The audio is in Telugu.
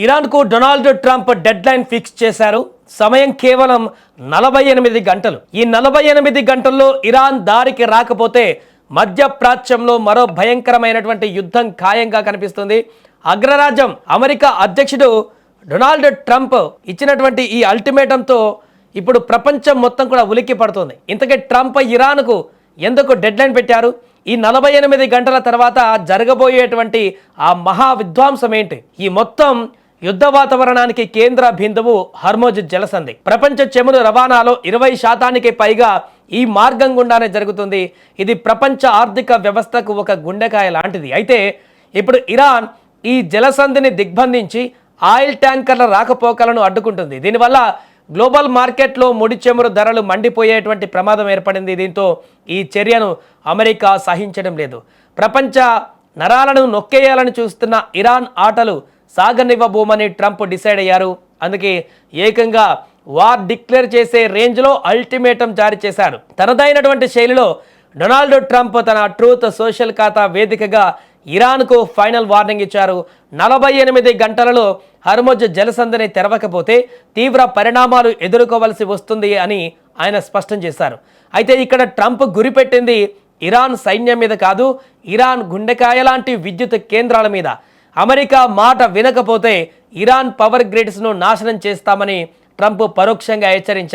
ఇరాన్కు Donald Trump deadline fix చేశారు. సమయం కేవలం 48 గంటలు. ఈ 48 గంటల్లో ఇరాన్ దారికి రాకపోతే మధ్యప్రాచ్యంలో మరో భయంకరమైనటువంటి యుద్ధం ఖాయంగా కనిపిస్తుంది. అగ్రరాజ్యం అమెరికా అధ్యక్షుడు డొనాల్డ్ ట్రంప్ ఇచ్చినటువంటి ఈ అల్టిమేటంతో ఇప్పుడు ప్రపంచం మొత్తం కూడా ఉలిక్కి పడుతుంది. ఇంతకీ ట్రంప్ ఇరాన్కు ఎందుకు డెడ్ లైన్ పెట్టారు? ఈ 48 గంటల తర్వాత జరగబోయేటువంటి ఆ మహా విధ్వంసం ఏంటి? ఈ మొత్తం యుద్ధ వాతావరణానికి కేంద్ర బిందువు హర్మోజ్ జలసంధి. ప్రపంచ చమురు రవాణాలో 20% పైగా ఈ మార్గం గుండానే జరుగుతుంది. ఇది ప్రపంచ ఆర్థిక వ్యవస్థకు ఒక గుండెకాయ లాంటిది. అయితే ఇప్పుడు ఇరాన్ ఈ జలసంధిని దిగ్బంధించి ఆయిల్ ట్యాంకర్ల రాకపోకలను అడ్డుకుంటుంది. దీనివల్ల గ్లోబల్ మార్కెట్లో ముడి చమురు ధరలు మండిపోయేటువంటి ప్రమాదం ఏర్పడింది. దీంతో ఈ చర్యను అమెరికా సహించడం లేదు. ప్రపంచ నరాలను నొక్కేయాలని చూస్తున్న ఇరాన్ ఆటలు సాగనివ్వబోమని ట్రంప్ డిసైడ్ అయ్యారు. అందుకే ఏకంగా వార్ డిక్లేర్ చేసే రేంజ్లో అల్టిమేటం జారీ చేశారు. తనదైనటువంటి శైలిలో డొనాల్డ్ ట్రంప్ తన ట్రూత్ సోషల్ ఖాతా వేదికగా ఇరాన్కు ఫైనల్ వార్నింగ్ ఇచ్చారు. 48 గంటలలో హర్మోజ్ జలసంధిని తెరవకపోతే తీవ్ర పరిణామాలు ఎదుర్కోవలసి వస్తుంది అని ఆయన స్పష్టం చేశారు. అయితే ఇక్కడ ట్రంప్ గురిపెట్టింది ఇరాన్ సైన్యం మీద కాదు, ఇరాన్ గుండెకాయ లాంటి విద్యుత్ కేంద్రాల మీద. అమెరికా మాట వినకపోతే ఇరాన్ పవర్ గ్రిడ్స్ను నాశనం చేస్తామని ట్రంప్ పరోక్షంగా హెచ్చరించారు.